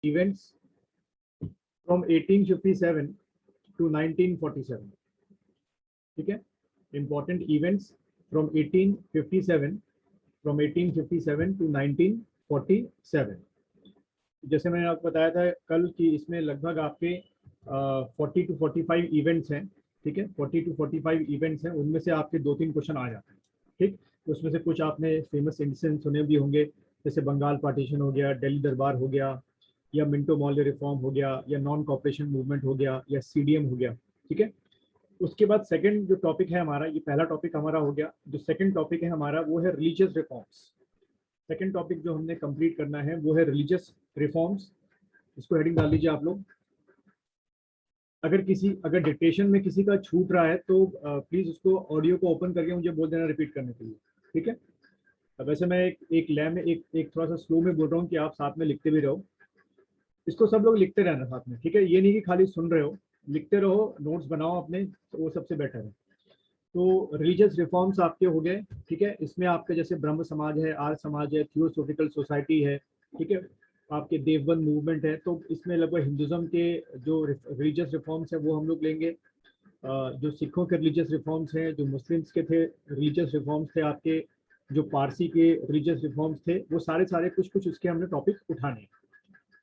events from 1857 to 1947. ठीक है, important events from 1857 to 1947. जैसे मैंने आपको बताया था कल कि इसमें लगभग आपके 40 to 45 इवेंट्स हैं. ठीक है, 40 to 45 इवेंट्स हैं, उनमें से आपके 2-3 क्वेश्चन आ जाते हैं. ठीक, उसमें से कुछ आपने फेमस इंसिडेंट सुने भी होंगे, जैसे बंगाल पार्टीशन हो गया, दिल्ली दरबार हो गया, या मिंटो मॉर्ले रिफॉर्म हो गया, या नॉन कॉपरेशन मूवमेंट हो गया, या सीडीएम हो गया. ठीक है, उसके बाद सेकंड जो टॉपिक है हमारा, ये पहला टॉपिक हमारा हो गया. जो सेकंड टॉपिक है हमारा वो है रिलीजियस रिफॉर्म्स. सेकंड टॉपिक जो हमने कंप्लीट करना है वो है रिलीजियस रिफॉर्म्स. इसको हेडिंग डाल लीजिए आप लोग. अगर डिक्टेशन में किसी का छूट रहा है तो प्लीज उसको ऑडियो को ओपन करके मुझे बोल देना रिपीट करने के लिए. ठीक है, वैसे मैं एक लय में एक थोड़ा सा स्लो में बोल रहा हूँ कि आप साथ में लिखते भी रहो. इसको सब लोग लिखते रहना साथ में. ठीक है, ये नहीं कि खाली सुन रहे हो, लिखते रहो, नोट्स बनाओ अपने, तो वो सबसे बेटर है. तो रिलीजियस रिफॉर्म्स आपके हो गए. ठीक है, इसमें आपके जैसे ब्रह्म समाज है, आर्य समाज है, थियोसोफिकल सोसाइटी है. ठीक है, आपके देवबंद मूवमेंट है. तो इसमें लगभग हिंदुज्म के जो रिलीजियस रिफॉर्म्स है वो हम लोग लेंगे. जो सिखों के रिलीजियस रिफॉर्म्स हैं, जो मुस्लिम्स के थे रिलीजियस रिफॉर्म्स थे आपके, जो पारसी के रिलीजियस रिफॉर्म्स थे, वो सारे कुछ उसके हमने टॉपिक उठाने.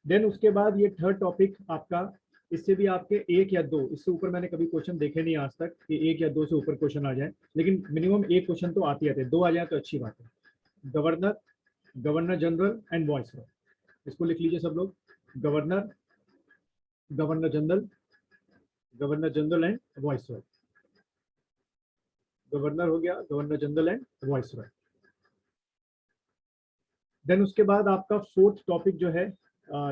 देन उसके बाद ये थर्ड टॉपिक आपका, इससे भी आपके 1 या 2, इससे ऊपर मैंने कभी क्वेश्चन देखे नहीं आज तक कि 1 या 2 से ऊपर क्वेश्चन आ जाए, लेकिन मिनिमम 1 क्वेश्चन तो आते हैं. 2 आ जाए तो अच्छी बात है. Governor general and viceroy. इसको लिख लीजिए सब लोग. Governor general and viceroy. Governor हो गया, governor general and viceroy. Then उसके बाद आपका फोर्थ टॉपिक जो है,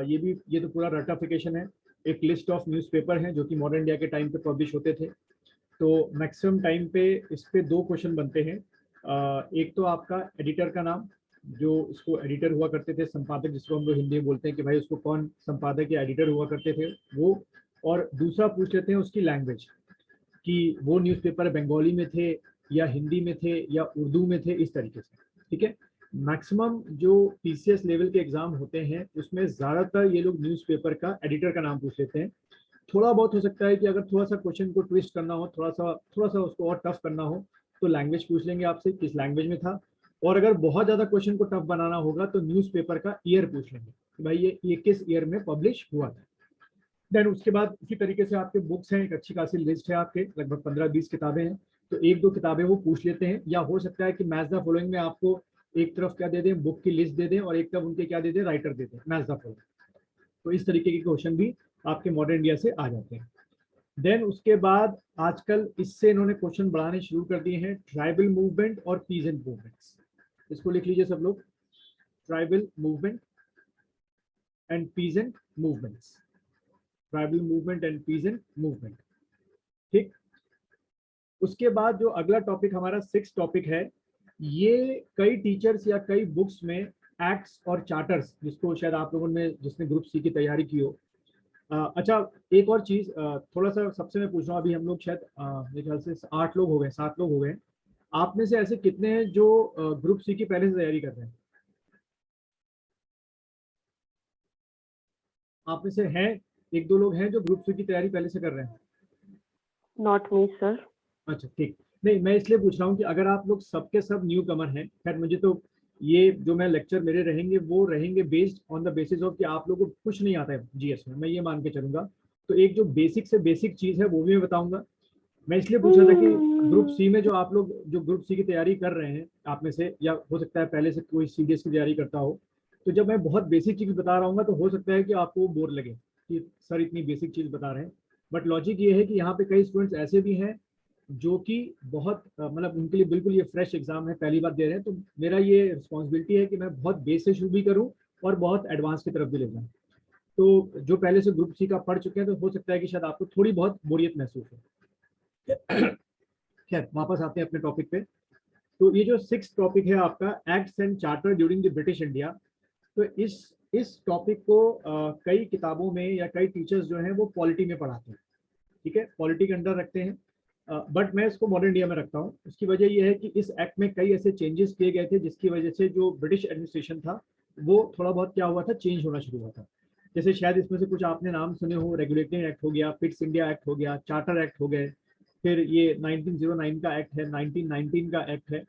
ये तो पूरा रटाफिकेशन है. एक लिस्ट ऑफ न्यूज़पेपर हैं जो कि मॉडर्न इंडिया के टाइम पे पब्लिश होते थे. तो मैक्सिमम टाइम पे इस पे 2 क्वेश्चन बनते हैं. एक तो आपका एडिटर का नाम, जो इसको एडिटर हुआ करते थे, संपादक जिसको हम लोग हिंदी में बोलते हैं कि भाई उसको कौन संपादक या एडिटर हुआ करते थे वो. और दूसरा पूछ लेते हैं उसकी लैंग्वेज, कि वो न्यूज़पेपर बंगाली में थे या हिंदी में थे या उर्दू में थे, इस तरीके से. ठीक है, मैक्सिमम जो पीसीएस लेवल के एग्जाम होते हैं उसमें ज़्यादातर ये लोग न्यूज़पेपर का एडिटर का नाम पूछ लेते हैं. थोड़ा बहुत हो सकता है कि अगर थोड़ा सा क्वेश्चन को ट्विस्ट करना हो, थोड़ा सा उसको और टफ करना हो, तो लैंग्वेज पूछ लेंगे आपसे, किस लैंग्वेज में था. और अगर बहुत ज़्यादा क्वेश्चन को टफ बनाना होगा तो न्यूज़पेपर का ईयर पूछ लेंगे कि भाई ये किस ईयर में पब्लिश हुआ था. देन उसके बाद इसी तरीके से आपके बुक्स हैं, एक अच्छी खासी लिस्ट है आपके, लगभग 15-20 किताबें हैं. तो 1-2 किताबें वो पूछ लेते हैं, या हो सकता है कि मैच द फॉलोइंग में आपको एक तरफ क्या दे दें, बुक की लिस्ट दे दें, और एक तरफ उनके क्या दे दें, राइटर दे दें, मैच द फॉलोइंग. तो इस तरीके के क्वेश्चन भी आपके मॉडर्न इंडिया से आ जाते हैं. देन उसके बाद आजकल इससे इन्होंने क्वेश्चन बढ़ाने शुरू कर दिए हैं, ट्राइबल मूवमेंट और पीजेंट मूवमेंट्स. इसको लिख लीजिए सब लोग. Tribal movement and peasant movements. Tribal movement and peasant movement. ठीक, उसके बाद जो अगला टॉपिक हमारा 6 टॉपिक है, ये कई टीचर्स या कई बुक्स में एक्ट्स और चार्टर्स, जिसको शायद आप लोगों ने जिसने ग्रुप सी की तैयारी की हो. अच्छा, एक और चीज थोड़ा सा सबसे मैं पूछ रहा हूँ, अभी हम लोग शायद मेरे ख्याल से 8 लोग हो गए, 7 लोग हो गए. आप में से ऐसे कितने हैं जो ग्रुप सी की पहले से तैयारी कर रहे हैं? आप में से हैं 1-2 लोग हैं जो ग्रुप सी की तैयारी पहले से कर रहे हैं? Not me sir. अच्छा, ठीक. नहीं, मैं इसलिए पूछ रहा हूँ कि अगर आप लोग सबके सब न्यू कमर हैं, खैर मुझे तो ये जो मैं लेक्चर मेरे रहेंगे वो रहेंगे based on the basis of कि आप लोगों को कुछ नहीं आता है जीएस में, मैं ये मान के चलूंगा. तो एक जो बेसिक से बेसिक चीज है वो भी मैं बताऊंगा. मैं इसलिए पूछ रहा था कि ग्रुप सी में जो आप लोग जो ग्रुप सी की तैयारी कर रहे हैं आप में से, या हो सकता है पहले से कोई सीडीएस की तैयारी करता हो, तो जब मैं बहुत बेसिक चीज बता रहा हूँ तो हो सकता है कि आपको बोर लगे कि सर इतनी बेसिक चीज बता रहे हैं. बट लॉजिक ये है कि यहाँ पे कई स्टूडेंट्स ऐसे भी हैं जो कि बहुत मतलब उनके लिए बिल्कुल ये फ्रेश एग्जाम है, पहली बार दे रहे हैं. तो मेरा ये रिस्पॉन्सिबिलिटी है कि मैं बहुत बेस से शुरू भी करूँ और बहुत एडवांस की तरफ भी ले जाऊँ. तो जो पहले से ग्रुप सी का पढ़ चुके हैं तो हो सकता है कि शायद आपको थोड़ी बहुत बोरियत महसूस हो. खैर, वापस आते हैं अपने टॉपिक पे. तो ये जो 6 टॉपिक है आपका, acts and charter during the British India. तो इस टॉपिक को कई किताबों में या कई टीचर्स जो हैं वो पॉलिटी में पढ़ाते हैं. ठीक है, पॉलिटी के अंडर रखते हैं. बट मैं इसको मॉडर्न इंडिया में रखता हूँ. उसकी वजह यह है कि इस एक्ट में कई ऐसे चेंजेस किए गए थे जिसकी वजह से जो ब्रिटिश एडमिनिस्ट्रेशन था वो थोड़ा बहुत क्या हुआ था, चेंज होना शुरू हुआ था. जैसे शायद इसमें से कुछ आपने नाम सुने हो, रेगुलेटरी एक्ट हो गया, फिट्स इंडिया एक्ट हो गया, चार्टर एक्ट हो गए, फिर ये 1909 का एक्ट है, 1919 का एक्ट है।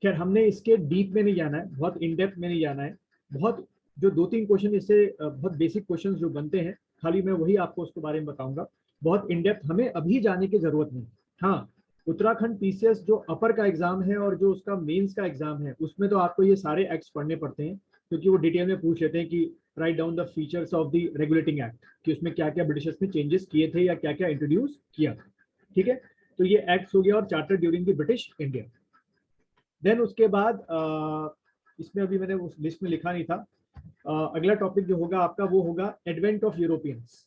खैर हमने इसके डीप में नहीं जाना है, बहुत इन डेप्थ में नहीं जाना है। बहुत जो 2-3 क्वेश्चन इससे बहुत बेसिक क्वेश्चन जो बनते हैं, खाली मैं वही आपको उसके बारे में बताऊंगा। बहुत इन डेप्थ हमें अभी जाने की जरूरत नहीं। हाँ, उत्तराखंड पीसीएस जो अपर का एग्जाम है और जो उसका मेंस का एग्जाम है, उसमें तो आपको ये सारे एक्ट्स पढ़ने पड़ते हैं, क्योंकि वो डिटेल में पूछ लेते हैं कि write down the features of the regulating act, कि उसमें क्या क्या ब्रिटिशर्स ने चेंजेस किए थे या क्या क्या इंट्रोड्यूस किया था। ठीक है, तो ये एक्ट हो गया और charter during the British India. Then उसके बाद इसमें अभी मैंने उस लिस्ट में लिखा नहीं था, अगला टॉपिक जो होगा आपका वो होगा एडवेंट ऑफ यूरोपियंस।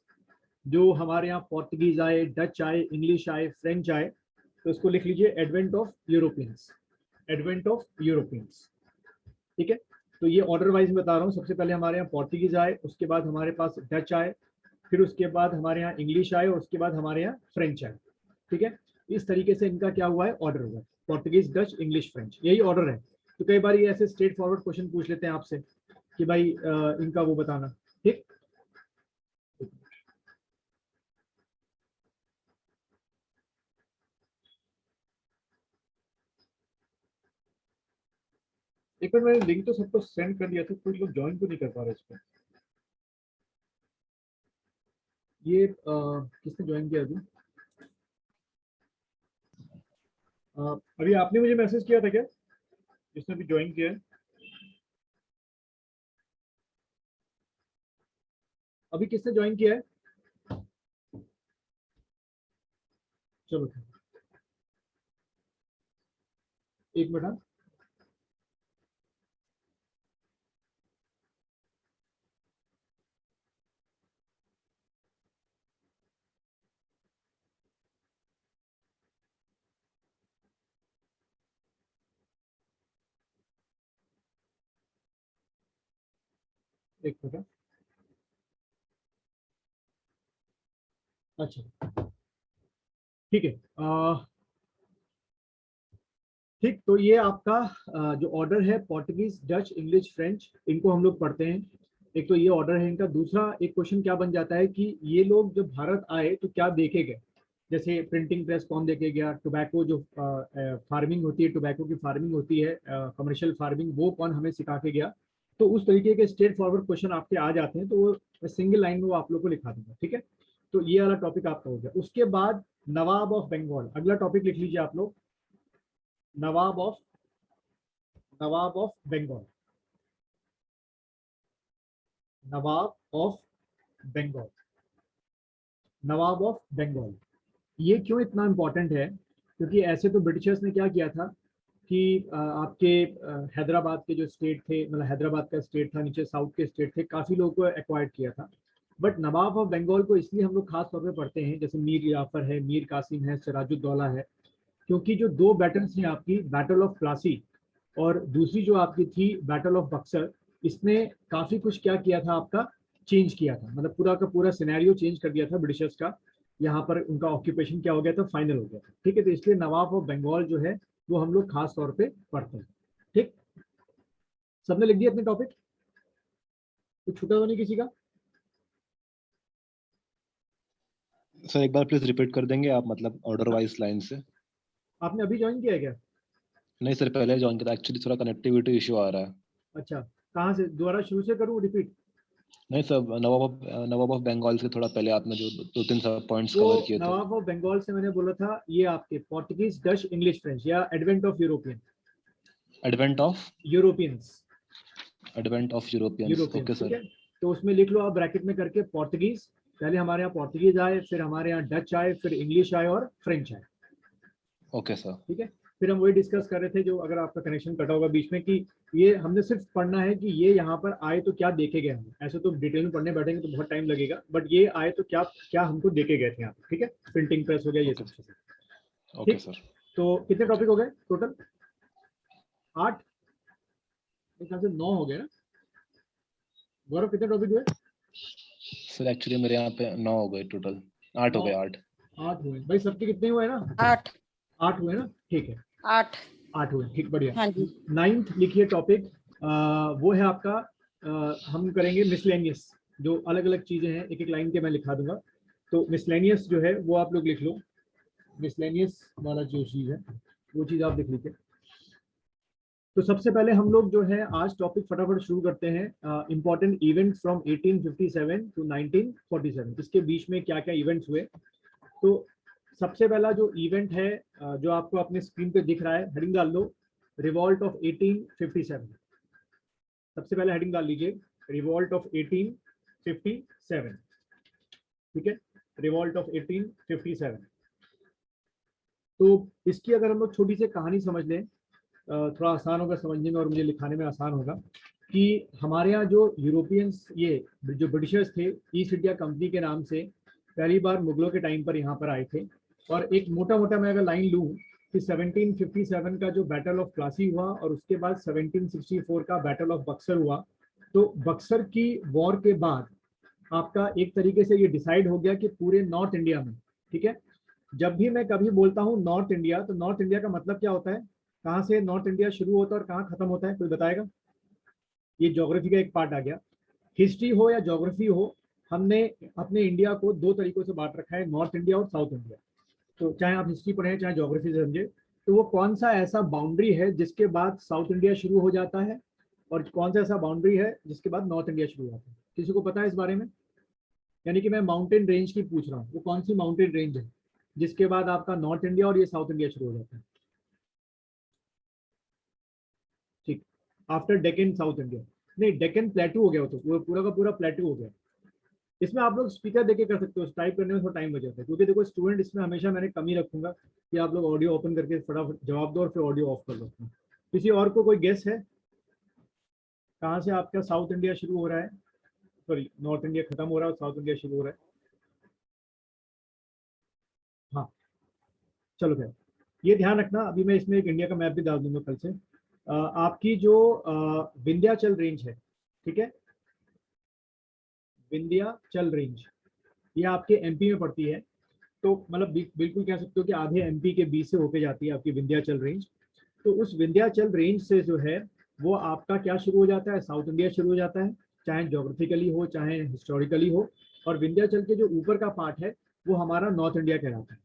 जो हमारे यहाँ पोर्तुगीज आए, डच आए, इंग्लिश आए, फ्रेंच आए, तो इसको लिख लीजिए advent of Europeans, advent of Europeans. ठीक है, तो ये ऑर्डर वाइज बता रहा हूँ। सबसे पहले हमारे यहाँ पोर्तुगीज आए, उसके बाद हमारे पास डच आए, फिर उसके बाद हमारे यहाँ इंग्लिश आए और उसके बाद हमारे यहाँ फ्रेंच आए। ठीक है, इस तरीके से इनका क्या हुआ है, ऑर्डर हुआ है, पोर्तुगीज, डच, इंग्लिश, फ्रेंच, यही ऑर्डर है। तो कई बार ये ऐसे स्ट्रेट फॉरवर्ड क्वेश्चन पूछ लेते हैं आपसे कि भाई इनका वो बताना। ठीक, एक बार मैंने लिंक तो सबको सेंड कर दिया था, कोई लोग ज्वाइन तो नहीं कर पा रहे इस पर। ये किसने ज्वाइन किया अभी? अभी आपने मुझे मैसेज किया था क्या, जिसने भी ज्वाइन किया है? अभी किसने ज्वाइन किया है? चलो एक मिनट। एक मिनट। अच्छा, ठीक है। ठीक, तो ये आपका जो ऑर्डर है, पोर्टुगीज, डच, इंग्लिश, फ्रेंच, इनको हम लोग पढ़ते हैं। एक तो ये ऑर्डर है इनका। दूसरा एक क्वेश्चन क्या बन जाता है कि ये लोग जब भारत आए तो क्या देखे गए, जैसे प्रिंटिंग प्रेस कौन देखे गया, टोबैको जो फार्मिंग होती है, टोबैको की फार्मिंग होती है, कमर्शियल फार्मिंग, वो कौन हमें सिखा के गया। तो उस तरीके के स्ट्रेट फॉरवर्ड क्वेश्चन आपके आ जाते हैं, तो वो सिंगल लाइन में वो आप लोग को लिखा दूंगा। ठीक है, तो ये वाला टॉपिक आपका हो गया। उसके बाद नवाब ऑफ बंगाल, अगला टॉपिक लिख लीजिए आप लोग, Nawab of Bengal, Nawab of Bengal, Nawab of Bengal. ये क्यों इतना इंपॉर्टेंट है, क्योंकि ऐसे तो ब्रिटिशर्स ने क्या किया था कि आपके हैदराबाद के जो स्टेट थे, मतलब हैदराबाद का स्टेट था, नीचे साउथ के स्टेट थे, काफी लोगों को एक्वायर्ड किया था। बट नवाब ऑफ बंगाल को इसलिए हम लोग खास तौर पे पढ़ते हैं, जैसे मीर जाफर है, मीर कासिम है, सिराजुद्दौला है, क्योंकि जो दो बैटल्स हैं आपकी, बैटल ऑफ प्लासी और दूसरी जो आपकी थी बैटल ऑफ बक्सर, इसने काफी कुछ क्या किया था आपका, चेंज किया था, मतलब पूरा का पूरा सिनेरियो चेंज कर दिया था ब्रिटिशर्स का। यहाँ पर उनका ऑक्यूपेशन क्या हो गया था, फाइनल हो गया था। ठीक है, तो इसलिए नवाब ऑफ बंगाल जो है वो हम लोग खास तौर पे पढ़ते हैं। ठीक, सबने लिख दिया अपने टॉपिक, कुछ छूटा तो नहीं किसी का? सर एक बार प्लीज रिपीट कर देंगे आप, मतलब ऑर्डर वाइज लाइन से। आपने अभी ज्वाइन किया है क्या? नहीं सर, पहले ज्वाइन किया, एक्चुअली थोड़ा कनेक्टिविटी इशू आ रहा है। अच्छा, कहाँ से दोबारा शुरू से करूँ, रिपीट? नहीं सर, नवाब ऑफ बंगाल से थोड़ा पहले आपने जो दो तीन सब पॉइंट्स वो कवर किए थे। नवाब ऑफ बंगाल से मैंने बोला था ये आपके पोर्टुगीज, डच, इंग्लिश, फ्रेंच, या advent of European, advent of Europeans, Europeans. Okay ठीक सर। है। तो उसमें लिख लो आप ब्रैकेट में करके पोर्टुगीज, पहले हमारे यहाँ पोर्टुगीज आए, फिर हमारे यहाँ डच आए, फिर इंग्लिश आए और फ्रेंच आए। Okay sir. ठीक है, फिर हम वही डिस्कस कर रहे थे, जो अगर आपका कनेक्शन कटा होगा बीच में, कि ये हमने सिर्फ पढ़ना है कि ये यहाँ पर आए तो क्या देखे गए हम, ऐसे तो डिटेल में पढ़ने बैठेंगे तो बहुत टाइम लगेगा, बट ये आए तो क्या क्या हमको देखे गए थे यहाँ पर। ठीक है, प्रिंटिंग प्रेस हो गया, ये सब चीजें। ओके ठीक, सर। तो कितने टॉपिक हो गए टोटल? 8, एक ख्याल से 9 हो गए ना। गौरव कितने टॉपिक हुए? सर एक्चुअली मेरे यहाँ पे 9 हो गए टोटल, 8 हो गए। 8 हुए भाई, सबके कितने हुए ना? 8 हुए ना, ठीक है, 8 हुए, ठीक, बढ़िया। हाँ जी। 9th लिखिए टॉपिक, वो है आपका हम करेंगे मिसलेनियस। जो अलग अलग चीजें हैं, एक एक लाइन के मैं लिखा दूंगा। तो मिसलेनियस जो है वो आप लोग लिख लो, मिसलेनियस वाला जो चीज है वो चीज आप लिख लीजिए। तो सबसे पहले हम लोग जो है आज टॉपिक फटाफट शुरू करते हैं। इंपॉर्टेंट इवेंट फ्रॉम 1857 टू 1947, इसके बीच में क्या क्या इवेंट्स हुए। तो सबसे पहला जो इवेंट है जो आपको अपने स्क्रीन पे दिख रहा है, हेडिंग डाल लो, रिवॉल्ट ऑफ 1857। सबसे पहले हेडिंग डाल लीजिए, रिवॉल्ट ऑफ 1857। ठीक है, रिवॉल्ट ऑफ 1857। तो इसकी अगर हम लोग छोटी सी कहानी समझ लें, थोड़ा आसान होगा समझने में और मुझे लिखाने में आसान होगा, कि हमारे यहाँ जो यूरोपियंस, ये जो ब्रिटिशर्स थे, ईस्ट इंडिया कंपनी के नाम से पहली बार मुगलों के टाइम पर यहाँ पर आए थे। और एक मोटा मोटा मैं अगर लाइन लूँ कि 1757 का जो बैटल ऑफ प्लासी हुआ और उसके बाद 1764 का बैटल ऑफ बक्सर हुआ। तो बक्सर की वॉर के बाद आपका एक तरीके से ये डिसाइड हो गया कि पूरे नॉर्थ इंडिया में, ठीक है, जब भी मैं कभी बोलता हूँ नॉर्थ इंडिया, तो नॉर्थ इंडिया का मतलब क्या होता है, कहाँ से नॉर्थ इंडिया शुरू होता है और कहाँ खत्म होता है, कोई बताएगा? ये ज्योग्राफी का एक पार्ट आ गया। हिस्ट्री हो या ज्योग्राफी हो, हमने अपने इंडिया को दो तरीकों से बांट रखा है, नॉर्थ इंडिया और साउथ इंडिया। तो चाहे आप हिस्ट्री पढ़ें चाहे ज्योग्राफी से समझे, तो वो कौन सा ऐसा बाउंड्री है जिसके बाद साउथ इंडिया शुरू हो जाता है और कौन सा ऐसा बाउंड्री है जिसके बाद नॉर्थ इंडिया शुरू होता है? किसी को पता है इस बारे में? यानी कि मैं माउंटेन रेंज की पूछ रहा हूँ, वो कौन सी माउंटेन रेंज है जिसके बाद आपका नॉर्थ इंडिया और ये साउथ इंडिया शुरू हो जाता है? ठीक, आफ्टर डेक्कन साउथ इंडिया। नहीं, डेक्कन प्लेटू हो गया, वो पूरा का पूरा प्लेटू हो गया। इसमें आप लोग स्पीकर देके कर सकते हो, टाइप करने में थोड़ा टाइम बच जाता है, क्योंकि देखो स्टूडेंट इसमें हमेशा मैंने कमी रखूंगा कि आप लोग ऑडियो ओपन करके फटाफट जवाब दो और फिर ऑडियो ऑफ कर लो। किसी और को कोई गेस है कहाँ से आपका साउथ इंडिया शुरू हो रहा है, सॉरी नॉर्थ इंडिया खत्म हो रहा है और साउथ इंडिया शुरू हो रहा है? हाँ, चलो खैर, ये ध्यान रखना, अभी मैं इसमें एक इंडिया का मैप भी डाल दूंगा कल से। आपकी जो विंध्याचल रेंज है, ठीक है, विंध्याचल रेंज, ये आपके एमपी में पड़ती है। तो मतलब बिल्कुल कह सकते हो कि आधे एमपी के बीच से होके जाती है आपकी विंध्याचल रेंज। तो उस विंध्याचल रेंज से जो है वो आपका क्या शुरू हो जाता है, साउथ इंडिया शुरू हो जाता है, चाहे ज्योग्राफिकली हो चाहे हिस्टोरिकली हो। और विंध्याचल के जो ऊपर का पार्ट है वो हमारा नॉर्थ इंडिया कहलाता है।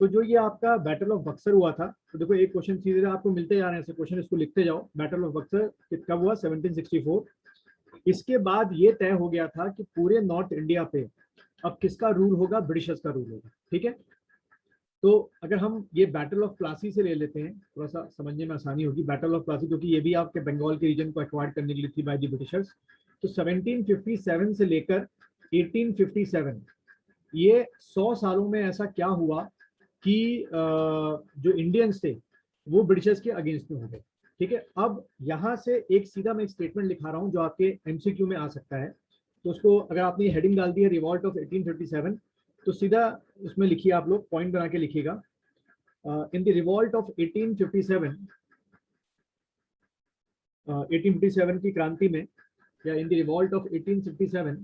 तो जो ये आपका बैटल ऑफ बक्सर हुआ था, तो देखो एक क्वेश्चन सीधे आपको मिलते जा रहे हैं ऐसे क्वेश्चन, इसको लिखते जाओ। बैटल ऑफ बक्सर कब हुआ? 1764। इसके बाद ये तय हो गया था कि पूरे नॉर्थ इंडिया पे अब किसका रूल होगा? ब्रिटिशर्स का रूल होगा। ठीक है, तो अगर हम ये बैटल ऑफ प्लासी से ले लेते हैं, थोड़ा सा समझने में आसानी होगी। बैटल ऑफ प्लासी, क्योंकि ये भी आपके बंगाल के रीजन को एक्वायर करने के लिए थी बाय द ब्रिटिशर्स। तो 1757 से लेकर 1857, ये 100 सालों में ऐसा क्या हुआ कि जो इंडियंस थे वो ब्रिटिशर्स के अगेंस्ट में हो गए। ठीक है, अब यहाँ से एक सीधा मैं एक स्टेटमेंट लिखा रहा हूँ जो आपके एमसीक्यू में आ सकता है। तो उसको अगर आपने हेडिंग डाल दी है रिवॉल्ट ऑफ 1857, तो सीधा उसमें लिखिए, आप लोग पॉइंट बना के लिखिएगा, इन द रिवॉल्ट ऑफ 1857, 1857 की क्रांति में, या in the revolt of 1857,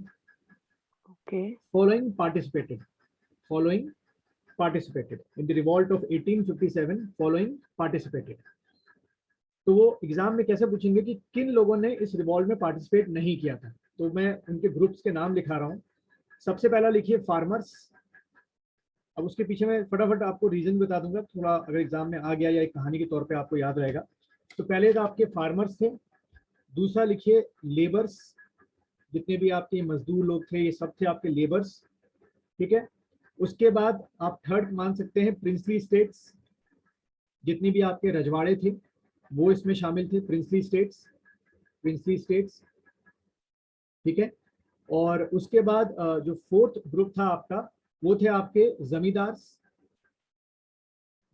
Okay. following participated in the revolt of 1857, following participated। तो वो एग्जाम में कैसे पूछेंगे कि किन लोगों ने इस रिवॉल्ट में पार्टिसिपेट नहीं किया था, तो मैं उनके ग्रुप्स के नाम लिखा रहा हूँ। सबसे पहला लिखिए फार्मर्स। अब उसके पीछे मैं फटाफट आपको रीजन बता दूंगा, थोड़ा अगर एग्जाम में आ गया या एक कहानी के तौर पे आपको याद रहेगा। तो पहले तो आपके फार्मर्स थे। दूसरा लिखिए लेबर्स, जितने भी आपके मजदूर लोग थे ये सब थे आपके लेबर्स। ठीक है, उसके बाद आप थर्ड मान सकते हैं प्रिंसली स्टेट्स, जितनी भी आपके रजवाड़े थे वो इसमें शामिल थे, प्रिंसली स्टेट्स। ठीक है, और उसके बाद जो फोर्थ ग्रुप था आपका वो थे आपके जमींदार।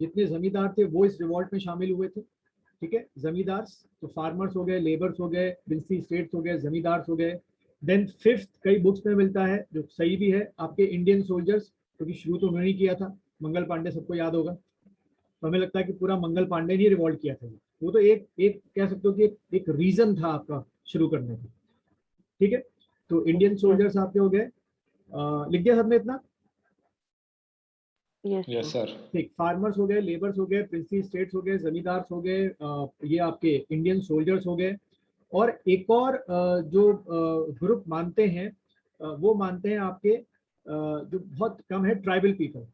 जितने जमींदार थे वो इस रिवॉल्ट में शामिल हुए थे। ठीक है, जमींदार, तो फार्मर्स हो गए, लेबर्स हो गए, प्रिंसली स्टेट्स हो गए, जमींदार हो गए। देन फिफ्थ कई बुक्स में मिलता है जो सही भी है, आपके इंडियन सोल्जर्स, क्योंकि शुरू तो उन्होंने किया था, मंगल पांडे सबको याद होगा। तो हमें लगता है कि पूरा मंगल पांडे ने रिवॉल्ट किया था। वो तो एक कह सकते हो कि एक रीजन था आपका शुरू करने का। ठीक है, तो इंडियन सोल्जर्स आपके हो गए, लिख दिया सबने इतना? Yes, sir. ठीक, फार्मर्स हो गए, लेबर्स हो गए, प्रिंसली स्टेट्स हो गए, जमींदार हो गए, ये आपके इंडियन सोल्जर्स हो गए। और एक और जो ग्रुप मानते हैं वो मानते हैं आपके जो बहुत कम है ट्राइबल पीपल,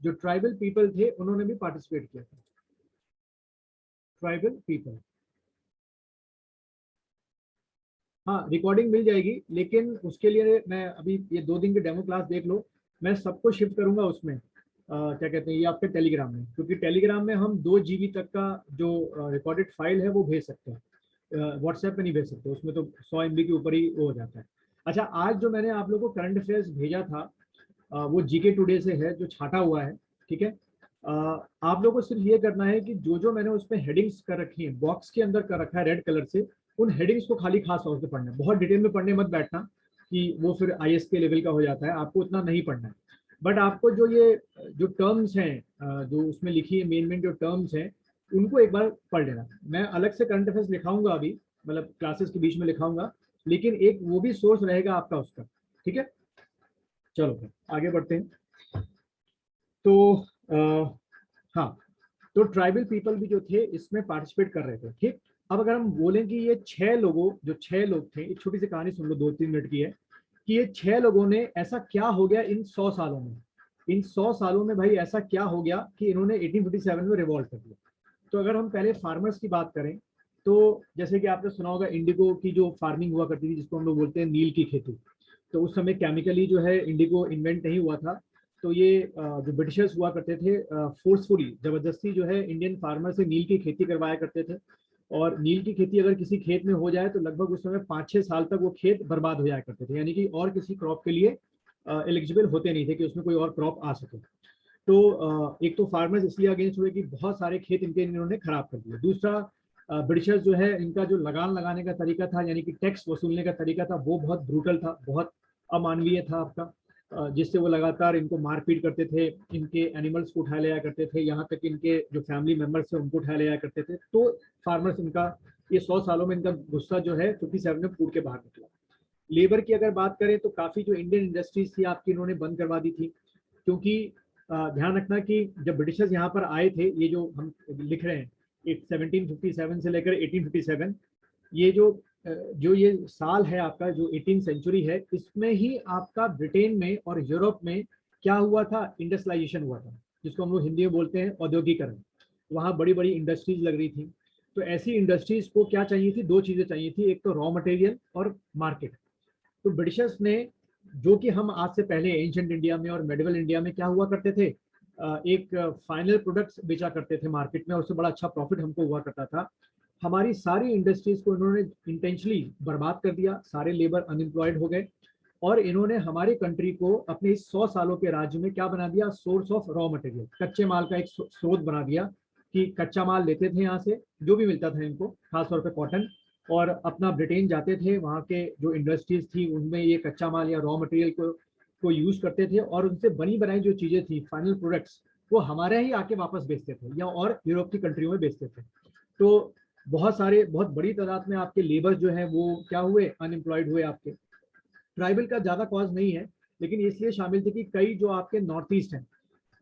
जो ट्राइबल पीपल थे उन्होंने भी पार्टिसिपेट किया था। ट्राइबल पीपल, हाँ रिकॉर्डिंग मिल जाएगी, लेकिन उसके लिए मैं अभी ये 2 दिन की डेमो क्लास देख लो, मैं सबको शिफ्ट करूंगा उसमें क्या कहते हैं ये आपके टेलीग्राम में, क्योंकि टेलीग्राम में हम 2 GB तक का जो रिकॉर्डेड फाइल है वो भेज सकते हैं, व्हाट्सएप पे नहीं भेज सकते, उसमें तो 100 MB के ऊपर ही वो हो जाता है। अच्छा, आज जो मैंने आप लोगों को करंट अफेयर्स भेजा था वो GK टुडे से है, जो छाटा हुआ है, ठीक है। आप लोगों को सिर्फ ये करना है कि जो जो मैंने उसमें हेडिंग्स कर रखी है, बॉक्स के अंदर कर रखा है रेड कलर से, उन हेडिंग्स को खाली खास तौर से पढ़ना है, बहुत डिटेल में पढ़ने मत बैठना कि वो फिर IS के लेवल का हो जाता है, आपको उतना नहीं पढ़ना है। बट आपको जो टर्म्स हैं जो उसमें लिखी है, मेन जो टर्म्स हैं उनको एक बार पढ़ लेना। मैं अलग से करंट अफेयर्स लिखाऊंगा अभी, मतलब क्लासेस के बीच में लिखाऊंगा, लेकिन एक वो भी सोर्स रहेगा आपका उसका, ठीक है। चलो फिर आगे बढ़ते हैं। तो हाँ, तो ट्राइबल पीपल भी जो थे इसमें पार्टिसिपेट कर रहे थे, ठीक। अब अगर हम बोलें कि ये 6 लोग थे, एक छोटी सी कहानी सुन लो, 2-3 मिनट की है, कि ये 6 लोगों ने ऐसा क्या हो गया इन 100 सालों में, इन 100 सालों में भाई ऐसा क्या हो गया कि इन्होंने 1857 में रिवॉल्ट कर दिया। तो अगर हम पहले फार्मर्स की बात करें, तो जैसे कि आपने सुना होगा इंडिगो की जो फार्मिंग हुआ करती थी, जिसको हम लोग बोलते हैं नील की खेती, तो उस समय केमिकली जो है इंडिगो इन्वेंट नहीं हुआ था। तो ये जो ब्रिटिशर्स हुआ करते थे फोर्सफुली जबरदस्ती जो है इंडियन फार्मर से नील की खेती करवाया करते थे, और नील की खेती अगर किसी खेत में हो जाए तो लगभग उस समय 5-6 साल तक वो खेत बर्बाद हो जाया करते थे, यानी कि और किसी क्रॉप के लिए एलिजिबल होते नहीं थे कि उसमें कोई और क्रॉप आ सके। तो एक तो फार्मर्स इसलिए अगेंस्ट हुए कि बहुत सारे खेत इन्होंने खराब कर दिए। दूसरा, ब्रिटिशर्स जो है इनका जो लगान लगाने का तरीका था, यानी कि टैक्स वसूलने का तरीका था, वो बहुत ब्रूटल था, बहुत अमानवीय था आपका, जिससे वो लगातार इनको मारपीट करते थे, इनके एनिमल्स को उठा लिया करते थे, यहाँ तक इनके जो फैमिली मेंबर्स थे उनको उठा लिया करते थे। तो फार्मर्स इनका ये 100 सालों में इनका गुस्सा जो है 57 में फूट के बाहर निकला। लेबर की अगर बात करें तो काफी जो इंडियन इंडस्ट्रीज थी आपकी इन्होंने बंद करवा दी थी, क्योंकि ध्यान रखना कि जब ब्रिटिशर्स यहाँ पर आए थे, ये जो हम लिख रहे हैं 1757 से लेकर 1857, ये जो ये साल है आपका, जो 18th सेंचुरी है, इसमें ही आपका ब्रिटेन में और यूरोप में क्या हुआ था, इंडस्ट्रियलाइजेशन हुआ था, जिसको हम लोग हिंदी में बोलते हैं औद्योगिकरण। वहाँ बड़ी बड़ी इंडस्ट्रीज लग रही थी। तो ऐसी इंडस्ट्रीज को क्या चाहिए थी, 2 चीजें चाहिए थी, एक तो रॉ मटेरियल और मार्केट। तो ब्रिटिशर्स ने, जो कि हम आज से पहले एंशिएंट इंडिया में और मेडिवल इंडिया में क्या हुआ करते थे, एक फाइनल प्रोडक्ट्स बेचा करते थे मार्केट में, और उससे बड़ा अच्छा प्रॉफिट हमको हुआ करता था। हमारी सारी इंडस्ट्रीज को इन्होंने इंटेंशनली बर्बाद कर दिया, सारे लेबर अनएम्प्लॉयड हो गए, और इन्होंने हमारी कंट्री को अपने इस 100 सालों के राज्य में क्या बना दिया, सोर्स ऑफ रॉ मटेरियल, कच्चे माल का एक स्रोत बना दिया, कि कच्चा माल लेते थे यहाँ से, जो भी मिलता था इनको, खासतौर पर कॉटन, और अपना ब्रिटेन जाते थे, वहाँ के जो इंडस्ट्रीज थी उनमें ये कच्चा माल या रॉ मटेरियल को यूज करते थे, और उनसे बनी बनाई जो चीजें थी, फाइनल प्रोडक्ट्स, वो हमारे ही आके वापस बेचते थे या और यूरोप की कंट्रियों में बेचते थे। तो बहुत बड़ी तादाद में आपके लेबर जो है वो क्या हुए, अनएम्प्लॉयड हुए आपके। ट्राइबल का ज्यादा कॉज नहीं है, लेकिन इसलिए शामिल थे कि कई जो आपके नॉर्थ ईस्ट हैं।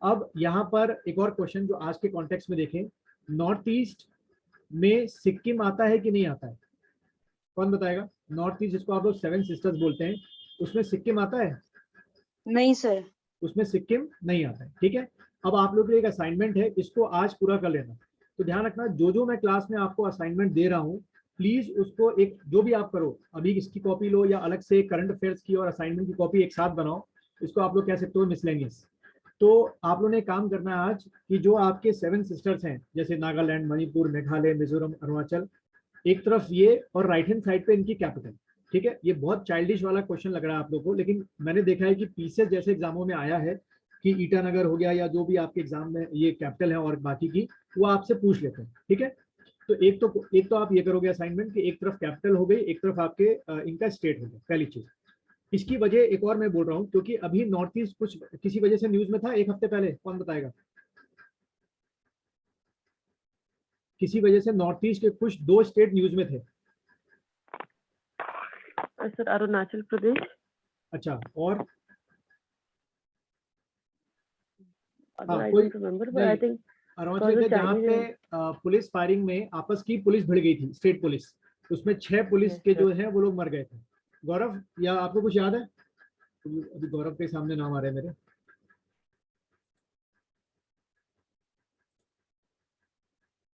अब यहाँ पर एक और क्वेश्चन जो आज के कॉन्टेक्स्ट में देखें, नॉर्थ ईस्ट में सिक्किम आता है कि नहीं आता है, कौन बताएगा। नॉर्थ ईस्ट जिसको आप लोग 7 सिस्टर्स बोलते हैं, उसमें सिक्किम आता है? नहीं सर। उसमें सिक्किम नहीं आता है, ठीक है। अब आप लोग के लिए एक असाइनमेंट है, इसको आज पूरा कर लेना। तो ध्यान रखना, जो मैं क्लास में आपको असाइनमेंट दे रहा हूँ, प्लीज उसको एक, जो भी आप करो अभी इसकी कॉपी लो, या अलग से करंट अफेयर्स की और असाइनमेंट की कॉपी एक साथ बनाओ। इसको आप लोग कह सकते हो मिसलेनियस। तो आप लोगों ने काम करना है आज कि जो आपके 7 सिस्टर्स हैं, जैसे नागालैंड, मणिपुर, मेघालय, मिजोरम, अरुणाचल, एक तरफ ये, और राइट हैंड साइड पे इनकी कैपिटल, ठीक है। ये बहुत चाइल्डिश वाला क्वेश्चन लग रहा है आप लोगों को, लेकिन मैंने देखा है कि पीसीएस जैसे एग्जामों में आया है कि ईटानगर हो गया या जो भी आपके एग्जाम में ये कैपिटल है और बाकी की, वो आपसे पूछ लेते हैं, ठीक है। तो एक तो आप ये करोगे असाइनमेंट कि एक तरफ कैपिटल हो गई, एक तरफ आपके इनका स्टेट हो गया, पहली चीज। इसकी वजह एक और मैं बोल रहा हूँ, क्योंकि अभी नॉर्थ ईस्ट कुछ किसी वजह से न्यूज में था 1 हफ्ते पहले, कौन बताएगा। किसी वजह से नॉर्थ ईस्ट के कुछ 2 स्टेट न्यूज में थे। सर अरुणाचल प्रदेश। अच्छा, और I कोई don't remember, but नहीं, I think अरुणाचल के जहाँ पे पुलिस फायरिंग में आपस की पुलिस भिड़ गई थी, स्टेट पुलिस, उसमें 6 पुलिस Yes, के sir. जो हैं वो लोग मर गए थे। गौरव, या आपको कुछ याद है? अभी गौरव के सामने नाम आ रहे हैं मेरे।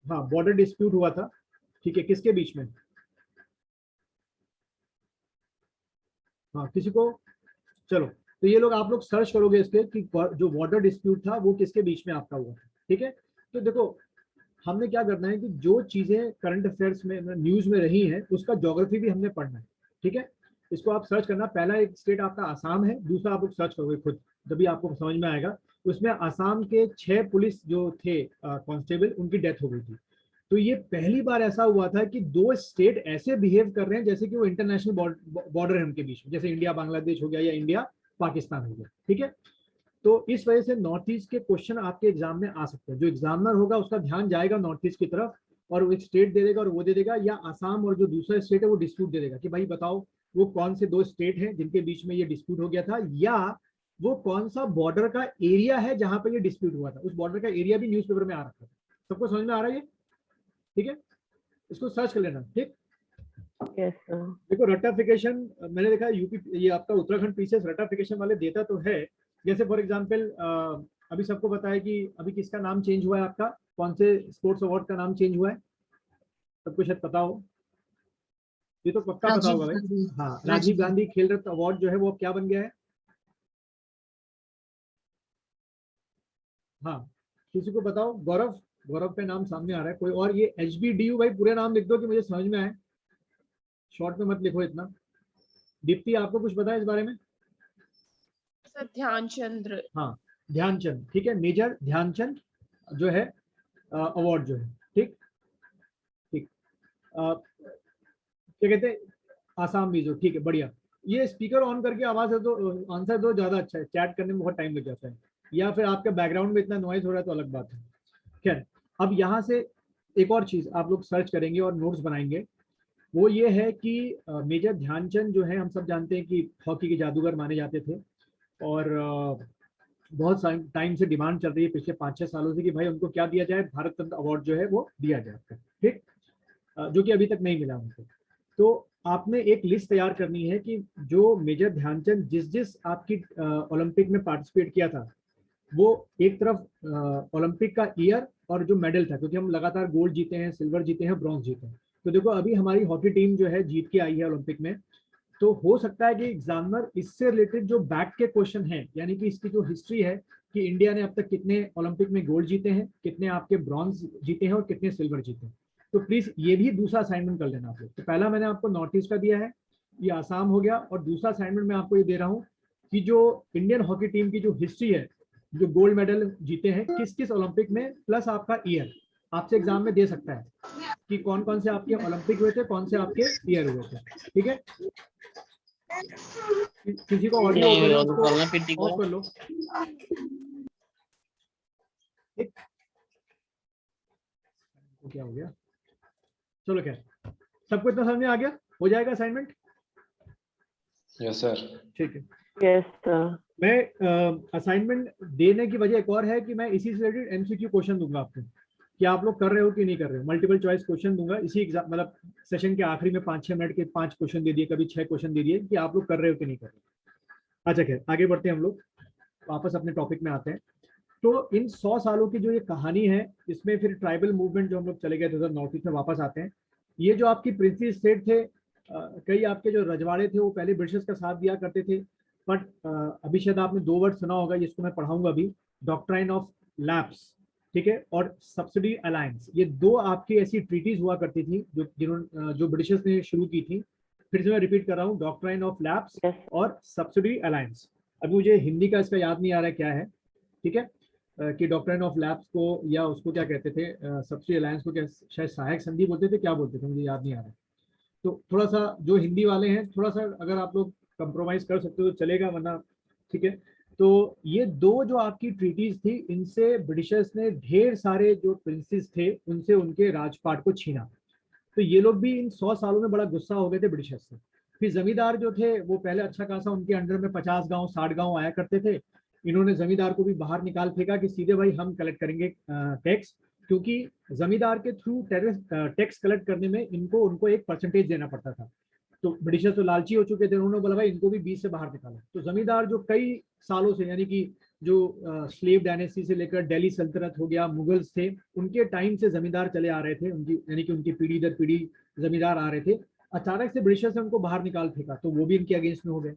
हाँ, बॉर्डर डिस्प्यूट हुआ था, ठीक है, किसके बीच में? हाँ, किसी को, चलो, तो ये लोग, आप लोग सर्च करोगे इसके कि जो बॉर्डर डिस्प्यूट था वो किसके बीच में आपका हुआ था, ठीक है। तो देखो, हमने क्या करना है कि जो चीजें करंट अफेयर्स में न्यूज में रही हैं उसका ज्योग्राफी भी हमने पढ़ना है, ठीक है। इसको आप सर्च करना, पहला एक स्टेट आपका आसाम है, दूसरा आप लोग सर्च करोगे खुद, तभी आपको समझ में आएगा। उसमें आसाम के 6 पुलिस जो थे कांस्टेबल, उनकी डेथ हो गई थी। तो ये पहली बार ऐसा हुआ था कि 2 स्टेट ऐसे बिहेव कर रहे हैं जैसे कि वो इंटरनेशनल बॉर्डर है उनके बीच में, जैसे इंडिया बांग्लादेश हो गया या इंडिया पाकिस्तान हो गया, ठीक है। तो इस वजह से नॉर्थ ईस्ट के क्वेश्चन आपके एग्जाम में आ सकते हैं। जो एग्जामिनर होगा उसका ध्यान जाएगा नॉर्थ ईस्ट की तरफ, और वो एक स्टेट दे देगा और वो दे देगा, या आसाम और जो दूसरा स्टेट है वो डिस्प्यूट दे देगा कि भाई बताओ वो कौन से 2 स्टेट हैं जिनके बीच में ये डिस्प्यूट हो गया था, या वो कौन सा बॉर्डर का एरिया है जहां पर ये डिस्प्यूट हुआ था। उस बॉर्डर का एरिया भी न्यूज़पेपर में आ रखा था। सबको समझ में आ रहा है ये? ठीक है, इसको सर्च कर लेना, ठीक। Yes, sir. देखो, रटाफिकेशन मैंने देखा यूपी, ये आपका उत्तराखंड पीसीएस रटाफिकेशन वाले देता तो है। जैसे फॉर एग्जांपल अभी सबको पता है कि अभी किसका नाम चेंज हुआ है, आपका कौन से स्पोर्ट्स अवार्ड का नाम चेंज हुआ है, सबको शायद पता हो, ये तो पक्का पता होगा भाई। हाँ, राजीव गांधी खेल रत्न अवार्ड जो है वो क्या बन गया है? हाँ, किसी को बताओ? गौरव, गौरव का नाम सामने आ रहा है, कोई और? ये HBDU, भाई पूरे नाम लिख दो कि मुझे समझ में आए, शॉर्ट में मत लिखो इतना। दीप्ति, आपको कुछ पता है इस बारे में? सर ध्यानचंद्र। हाँ, ध्यानचंद, ठीक है, मेजर ध्यानचंद जो है अवार्ड जो है, ठीक ठीक। क्या कहते हैं, आसाम भी जो, ठीक है, बढ़िया। ये स्पीकर ऑन करके आवाज है तो आंसर दो, ज्यादा अच्छा है, चैट करने में बहुत टाइम लग जाता है, या फिर आपके बैकग्राउंड में इतना नॉइज हो रहा है तो अलग बात है। खैर, अब यहाँ से एक और चीज आप लोग सर्च करेंगे और नोट्स बनाएंगे, वो ये है कि मेजर ध्यानचंद जो है, हम सब जानते हैं कि हॉकी के जादूगर माने जाते थे, और बहुत टाइम से डिमांड चल रही है पिछले 5-6 सालों से कि भाई उनको क्या दिया जाए, भारत रत्न अवार्ड जो है वो दिया जाए, ठीक, जो कि अभी तक नहीं मिला उनको। तो आपने एक लिस्ट तैयार करनी है कि जो मेजर ध्यानचंद जिस जिस आपकी ओलंपिक में पार्टिसिपेट किया था, वो एक तरफ ओलंपिक का ईयर और जो मेडल था, क्योंकि हम लगातार गोल्ड जीते हैं, सिल्वर जीते हैं, ब्रॉन्ज जीते हैं। तो देखो, अभी हमारी हॉकी टीम जो है जीत के आई है ओलंपिक में, तो हो सकता है कि एग्जामिनर इससे रिलेटेड जो बैक के क्वेश्चन हैं, यानी कि इसकी जो हिस्ट्री है कि इंडिया ने अब तक कितने ओलंपिक में गोल्ड जीते हैं, कितने आपके ब्रॉन्ज जीते हैं और कितने सिल्वर जीते हैं, तो प्लीज ये भी दूसरा असाइनमेंट कर लेना आप लोग। तो पहला मैंने आपको नॉर्थ ईस्ट का दिया है, ये आसाम हो गया, और दूसरा असाइनमेंट मैं आपको ये दे रहा हूँ कि जो इंडियन हॉकी टीम की जो हिस्ट्री है, जो गोल्ड मेडल जीते हैं किस किस ओलंपिक में, प्लस आपका ईयर, आपसे एग्जाम में दे सकता है कि कौन कौन से आपके ओलंपिक हुए थे, कौन से आपके ईयर हुए थे, ठीक है। किसी को ऑडियो ऑफ कर लो, ठीक, क्या हो गया, चलो, क्या सबको इतना समझ में आ गया? हो जाएगा असाइनमेंट? Yes sir. ठीक है। Yes, sir. मैं असाइनमेंट देने की वजह एक और है कि मैं इसी से रिलेटेड MCQ क्वेश्चन दूंगा आपको, कि आप लोग कर रहे हो कि नहीं कर रहे हो। मल्टीपल चॉइस क्वेश्चन दूंगा इसी एग्जाम, मतलब सेशन के आखिरी में 5-6 मिनट के 5 क्वेश्चन दे दिए, कभी 6 क्वेश्चन दे दिए कि आप लोग कर रहे हो कि नहीं कर रहे हो। अच्छा, खैर आगे बढ़ते हैं हम लोग, वापस अपने टॉपिक में आते हैं। तो इन 100 सालों की जो ये कहानी है, इसमें फिर ट्राइबल मूवमेंट जो हम लोग चले गए थे नॉर्थ ईस्ट में, वापस आते हैं। ये जो आपकी प्रिंसी स्टेट थे, कई आपके जो रजवाड़े थे वो पहले ब्रिटिश का साथ दिया करते थे, बट अभी शायद आपने 2 वर्ड सुना होगा, जिसको मैं पढ़ाऊंगा अभी, डॉक्ट्राइन ऑफ लैप्स, ठीक है, और सब्सिडी अलायंस। ये 2 आपकी ऐसी ट्रीटीज हुआ करती थी जो ब्रिटिशर्स ने शुरू की थी। फिर से मैं रिपीट कर रहा हूँ, डॉक्ट्राइन ऑफ लैप्स Yes. और सब्सिडी अलायंस। अभी मुझे हिंदी का इसका याद नहीं आ रहा है क्या है, ठीक है, कि डॉक्ट्राइन ऑफ लैप्स को, या उसको क्या कहते थे, सब्सिडी अलायंस को क्या शायद सहायक संधि बोलते थे, क्या बोलते थे, मुझे याद नहीं आ रहा है। तो थोड़ा सा जो हिंदी वाले हैं, थोड़ा सा अगर आप लोग कंप्रोमाइज कर सकते हो तो चलेगा, वरना ठीक है। तो ये 2 जो आपकी ट्रीटीज थी, इनसे ब्रिटिशर्स ने ढेर सारे जो प्रिंसेस थे उनसे उनके राजपाट को छीना। तो ये लोग भी इन 100 सालों में बड़ा गुस्सा हो गए थे ब्रिटिशर्स से। फिर जमींदार जो थे वो पहले अच्छा खासा, उनके अंडर में 50 गांव 60 गांव आया करते थे। इन्होंने जमींदार को भी बाहर निकाल फेंका कि सीधे भाई हम कलेक्ट करेंगे टैक्स, क्योंकि जमींदार के थ्रू टैक्स कलेक्ट करने में उनको एक परसेंटेज देना पड़ता था। तो ब्रिटिशर्स तो लालची हो चुके थे, उन्होंने बोला भाई इनको भी 20 से बाहर निकालो। तो जमींदार जो कई सालों से, यानी कि जो स्लेव डायनेस्टी से लेकर दिल्ली सल्तनत हो गया, मुगल्स थे, उनके टाइम से जमींदार चले आ रहे थे, उनकी यानी कि उनकी पीढ़ी दर पीढ़ी जमींदार आ रहे थे। अचानक से ब्रिटिशर्स ने उनको बाहर निकाल फेंका, तो वो भी इनके अगेंस्ट में हो गए।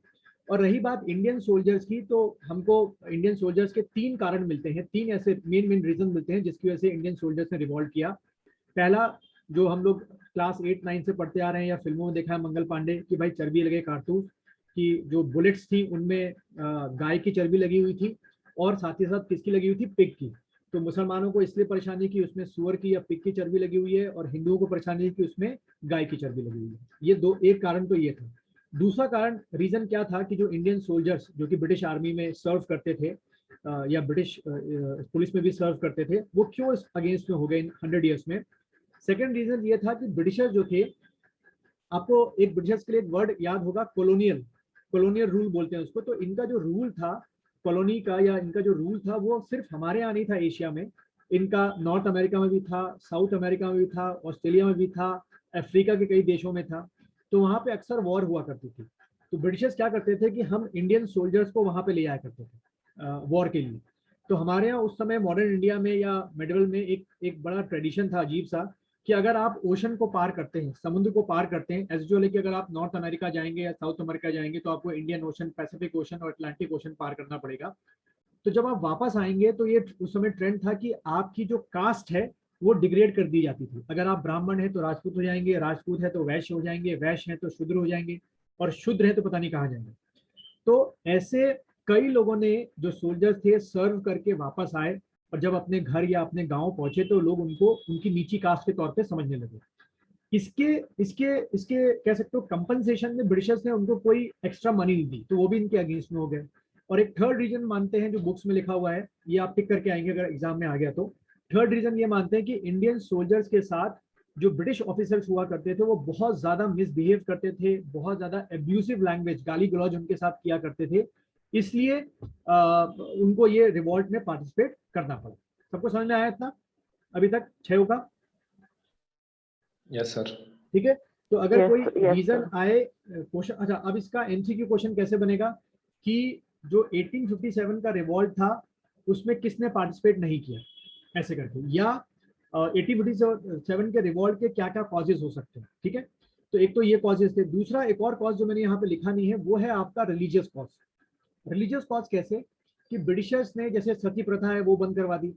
और रही बात इंडियन सोल्जर्स की, तो हमको इंडियन सोल्जर्स के 3 कारण मिलते हैं, 3 ऐसे मेन रीजन मिलते हैं जिसकी वजह से इंडियन सोल्जर्स ने रिवॉल्ट किया। पहला, जो हम लोग क्लास 8-9 से पढ़ते आ रहे हैं या फिल्मों में देखा है मंगल पांडे, कि भाई चर्बी लगे कारतूस, कि जो बुलेट्स थी उनमें गाय की चर्बी लगी हुई थी, और साथ ही साथ किसकी लगी हुई थी, पिग की। तो मुसलमानों को इसलिए परेशानी की उसमें सुअर की या पिग की चर्बी लगी हुई है, और हिंदुओं को परेशानी की उसमें गाय की चर्बी लगी हुई है। ये एक कारण तो ये था। दूसरा कारण, रीजन क्या था, कि जो इंडियन सोल्जर्स जो कि ब्रिटिश आर्मी में सर्व करते थे या ब्रिटिश पुलिस में भी सर्व करते थे, वो क्यों इस अगेंस्ट में हो गए इन 100 ईयर्स में। सेकेंड रीजन ये था कि ब्रिटिशर्स जो थे, आपको एक ब्रिटिशर्स के लिए एक वर्ड याद होगा, कॉलोनियल रूल बोलते हैं उसको। तो इनका जो रूल था कॉलोनी का, या इनका जो रूल था, वो सिर्फ हमारे यहाँ नहीं था एशिया में, इनका नॉर्थ अमेरिका में भी था, साउथ अमेरिका में भी था, ऑस्ट्रेलिया में भी था, अफ्रीका के कई देशों में था। तो वहां पे अक्सर वॉर हुआ करती थी। तो ब्रिटिशर्स क्या करते थे कि हम इंडियन सोल्जर्स को वहां पे ले जाया करते थे वॉर के लिए। तो हमारे यहाँ उस समय मॉडर्न इंडिया में या मेडिवल में एक बड़ा ट्रेडिशन था अजीब सा, कि अगर आप ओशन को पार करते हैं, समुद्र को पार करते हैं, एज जो लेके अगर आप नॉर्थ अमेरिका जाएंगे या साउथ अमेरिका जाएंगे, तो आपको इंडियन ओशन, पैसिफिक ओशन और अटलांटिक ओशन पार करना पड़ेगा। तो जब आप वापस आएंगे, तो ये उस समय ट्रेंड था कि आपकी जो कास्ट है वो डिग्रेड कर दी जाती थी। अगर आप ब्राह्मण है तो राजपूत हो जाएंगे, राजपूत है तो वैश्य हो जाएंगे, वैश्य है तो शूद्र हो जाएंगे, और शूद्र है तो पता नहीं कहाँ जाएंगे। तो ऐसे कई लोगों ने, जो सोल्जर्स थे, सर्व करके वापस आए, और जब अपने घर या अपने गांव पहुंचे तो लोग उनको उनकी नीची कास्ट के तौर पे समझने लगे। इसके इसके इसके कह सकते हो कंपनसेशन में ब्रिटिशर्स ने उनको कोई एक्स्ट्रा मनी नहीं दी, तो वो भी इनके अगेंस्ट में हो गए। और एक थर्ड रीजन मानते हैं, जो बुक्स में लिखा हुआ है, ये आप टिक करके आएंगे अगर एग्जाम में आ गया तो। थर्ड रीजन ये मानते हैं कि इंडियन सोल्जर्स के साथ जो ब्रिटिश ऑफिसर्स हुआ करते थे, वो बहुत ज्यादा मिसबिहेव करते थे, बहुत ज्यादा एब्यूसिव लैंग्वेज, गाली गलौज उनके साथ किया करते थे, इसलिए उनको ये रिवॉल्ट में पार्टिसिपेट करना पड़ा। सबको समझ में आया इतना अभी तक 6 का? Yes sir. ठीक है। तो अगर Yes, कोई yes, रीजन sir. आए क्वेश्चन, अच्छा अब इसका एमसीक्यू क्वेश्चन कैसे बनेगा, कि जो 1857 का रिवॉल्ट था उसमें किसने पार्टिसिपेट नहीं किया, ऐसे करके, या 1857 के रिवॉल्ट के क्या क्या कॉजेज हो सकते हैं। ठीक है, तो एक तो ये कॉजेज थे। दूसरा, एक और कॉज जो मैंने यहाँ पे लिखा नहीं है, वो है आपका रिलीजियस कॉज। रिलीजियस कॉज कैसे, कि ब्रिटिशर्स ने जैसे सती प्रथा है वो बंद करवा दी।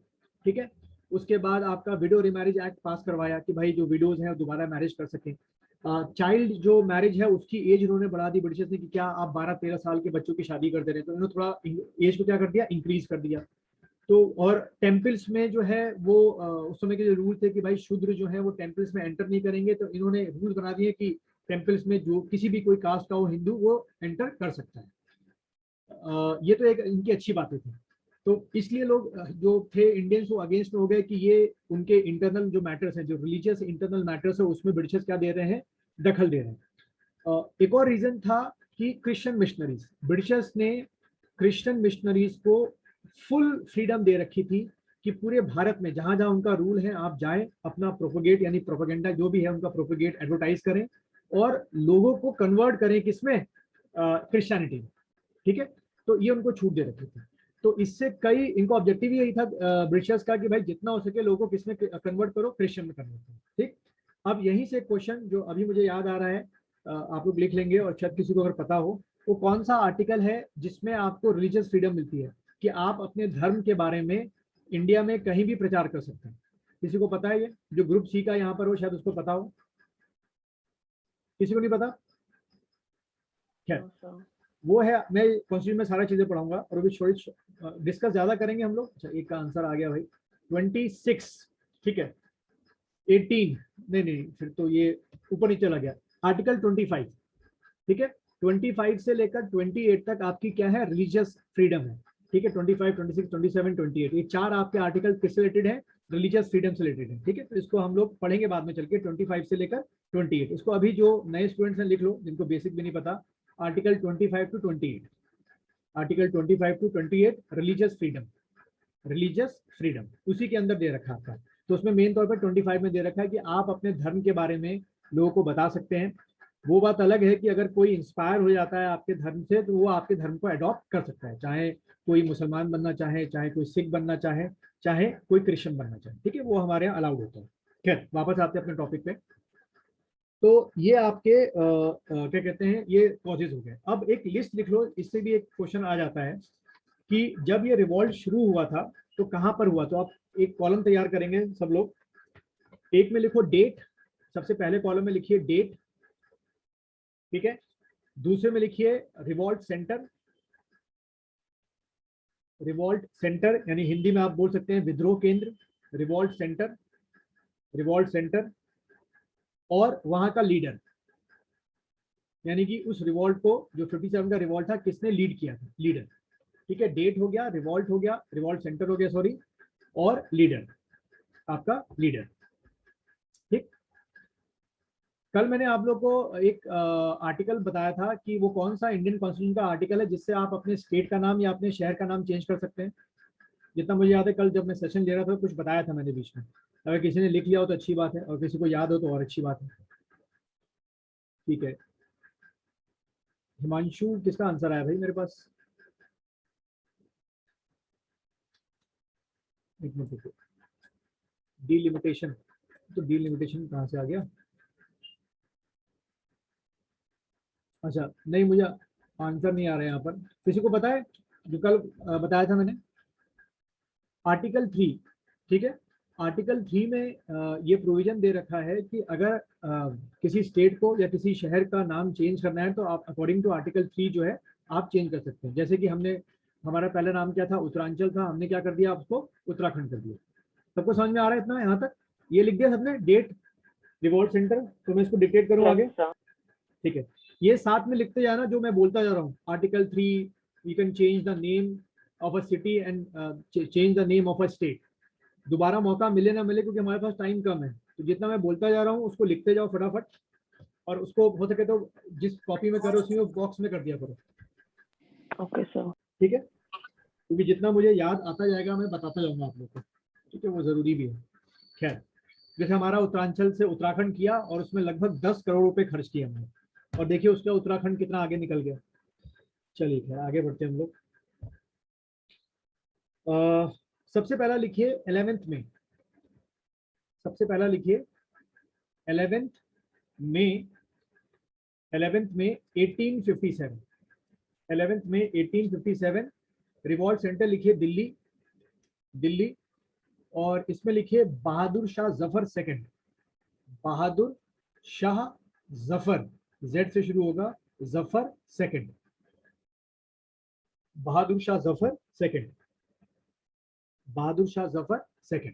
ठीक है, उसके बाद आपका विडो रिमैरिज एक्ट पास करवाया, कि भाई जो विडोज हैं वो दोबारा मैरिज कर सकें। चाइल्ड जो मैरिज है उसकी एज उन्होंने बढ़ा दी ब्रिटिशर्स ने, कि क्या आप 12-13 साल के बच्चों की शादी कर दे रहे हैं, तो उन्होंने थोड़ा एज को क्या कर दिया, इंक्रीज कर दिया। तो और टेम्पल्स में जो है वो उस समय के जो रूल थे कि भाई शूद्र जो है वो टेम्पल्स में एंटर नहीं करेंगे, तो इन्होंने रूल बना दिए कि टेम्पल्स में जो किसी भी कोई कास्ट का हो हिंदू, वो एंटर कर सकता है। ये तो एक इनकी अच्छी बातें थी। तो इसलिए लोग जो थे इंडियंस, वो अगेंस्ट हो गए कि ये उनके इंटरनल जो मैटर्स हैं, जो रिलीजियस इंटरनल मैटर्स है, उसमें ब्रिटिशर्स क्या दे रहे हैं, दखल दे रहे हैं। एक और रीजन था कि क्रिश्चियन मिशनरीज, ब्रिटिशर्स ने क्रिश्चियन मिशनरीज को फुल फ्रीडम दे रखी थी, कि पूरे भारत में जहां जहां उनका रूल है, आप जाएं, अपना प्रोपोगेट यानी प्रोपेगेंडा जो भी है उनका प्रोपोगेट, एडवर्टाइज करें, और लोगों को कन्वर्ट करें किसमें, क्रिश्चियनिटी में। ठीक है, तो ये उनको छूट दे रखी थी। तो इससे कई, इनको ऑब्जेक्टिव यही था ब्रिटिशर्स का, कि भाई जितना हो सके लोगों को किसमें कन्वर्ट करो, क्रिश्चियन में कन्वर्ट करो। ठीक, अब यहीं से क्वेश्चन जो अभी मुझे याद आ रहा है, आप लोग लिख लेंगे, और शायद किसी को अगर पता हो, वो कौन सा आर्टिकल है जिसमें आपको रिलीजियस फ्रीडम मिलती है, कि आप अपने धर्म के बारे में इंडिया में कहीं भी प्रचार कर सकते हैं। किसी को पता है? ये जो ग्रुप सी का यहाँ पर हो शायद उसको पता हो, किसी को नहीं पता? खैर, वो है, मैं कॉन्स्टिट्यूशन में सारा चीजें पढ़ाऊंगा, और अभी थोड़ी डिस्कस ज्यादा करेंगे हम लोग। अच्छा, एक का आंसर आ गया भाई, 26। ठीक है, 18 नहीं, फिर तो ये ऊपर नीचे चला गया। आर्टिकल 25। ठीक है, 25 से लेकर 28 तक आपकी क्या है, रिलीजियस फ्रीडम है। ठीक है, 25, 26, 27, 28, ये 4 आपके आर्टिकल किससे रिलेटेड है, रिलीजियस फ्रीडम से रिलेटेड है। ठीक है, तो इसको हम लोग पढ़ेंगे बाद में चल के, 25 से लेकर 28। इसको अभी जो नए स्टूडेंट्स हैं लिख लो, जिनको बेसिक भी नहीं पता, article 25 to 28, article 25 to 28, religious freedom, religious freedom उसी के अंदर दे रखा आपका। तो उसमें मेन तौर पर 25 में दे रखा है कि आप अपने धर्म के बारे में लोगों को बता सकते हैं। वो बात अलग है कि अगर कोई इंस्पायर हो जाता है आपके धर्म से तो वो आपके धर्म को अडॉप्ट कर सकता है, चाहे कोई मुसलमान बनना चाहे, चाहे कोई सिख बनना चाहे, चाहे कोई क्रिश्चियन बनना चाहे, ठीक है, वो हमारे यहाँ अलाउड होता है। खैर वापस आते हैं अपने टॉपिक पे। तो ये आपके क्या कहते हैं, ये कॉजेज हो गए। अब एक लिस्ट लिख लो, इससे भी एक क्वेश्चन आ जाता है कि जब ये रिवॉल्ट शुरू हुआ था तो कहाँ पर हुआ। तो आप एक कॉलम तैयार करेंगे सब लोग, एक में लिखो डेट, सबसे पहले कॉलम में लिखिए डेट, ठीक है। दूसरे में लिखिए रिवॉल्ट सेंटर, रिवॉल्ट सेंटर यानी हिंदी में आप बोल सकते हैं विद्रोह केंद्र, रिवॉल्ट सेंटर, रिवॉल्ट सेंटर, और वहां का लीडर, यानी कि उस रिवॉल्ट को, जो 57 का रिवॉल्ट था, किसने लीड किया था, लीडर, ठीक है। डेट हो गया, रिवॉल्ट हो गया, रिवॉल्ट सेंटर हो गया सॉरी, और लीडर, आपका लीडर, ठीक। कल मैंने आप लोग को एक आर्टिकल बताया था कि वो कौन सा इंडियन कॉन्स्टिट्यूशन का आर्टिकल है जिससे आप अपने स्टेट का नाम या अपने शहर का नाम चेंज कर सकते हैं। जितना मुझे याद है कल जब मैं सेशन ले रहा था कुछ बताया था मैंने बीच में, अगर किसी ने लिख लिया हो तो अच्छी बात है और किसी को याद हो तो और अच्छी बात है, ठीक है। हिमांशु किसका आंसर आया भाई मेरे पास, एक मिनट, डीलिमिटेशन, तो डीलिमिटेशन कहाँ से आ गया, अच्छा नहीं मुझे आंसर नहीं आ रहा है यहाँ पर, किसी को पता है जो कल बताया था मैंने, आर्टिकल 3, ठीक है। आर्टिकल 3 में ये प्रोविजन दे रखा है कि अगर किसी स्टेट को या किसी शहर का नाम चेंज करना है तो आप अकॉर्डिंग टू आर्टिकल 3 जो है आप चेंज कर सकते हैं। जैसे कि हमारा पहला नाम क्या था, उत्तरांचल था, हमने क्या कर दिया, आपको उत्तराखंड कर दिया। सबको समझ में आ रहा है इतना यहाँ तक, ये लिख दिया सबने, डेट, रिवॉल्ट सेंटर, तो मैं इसको डिक्टेट करूँ आगे, ठीक है। ये साथ में लिखते जाना जो मैं बोलता जा रहा हूँ, article 3 you can change the name of a city and change the name of a state. दोबारा मौका मिले ना मिले क्योंकि हमारे पास टाइम कम है, तो जितना मैं बोलता जा रहा हूँ उसको लिखते जाओ फटाफट, और उसको हो सके तो जिस कॉपी में करो उसी में बॉक्स में कर दिया करो, ओके सर, ठीक है, क्योंकि जितना मुझे याद आता जाएगा मैं बताता जाऊंगा आप लोग को, ठीक है, वो जरूरी भी है। खैर, जैसे हमारा उत्तरांचल से उत्तराखंड किया और उसमें लगभग 10 करोड़ रुपए खर्च किए हमने, और देखिए उसका उत्तराखंड कितना आगे निकल गया। चलिए खैर आगे बढ़ते हैं हम लोग। सबसे पहला लिखिए 11th में, सबसे पहला लिखिए 11th में 1857, 11th में 1857, रिवॉल्ट सेंटर लिखिए दिल्ली, दिल्ली, और इसमें लिखिए बहादुर शाह जफर सेकंड, बहादुर शाह जफर, जेड से शुरू होगा, Zafar second, Bahadur Shah Zafar second, Bahadur Shah Zafar second.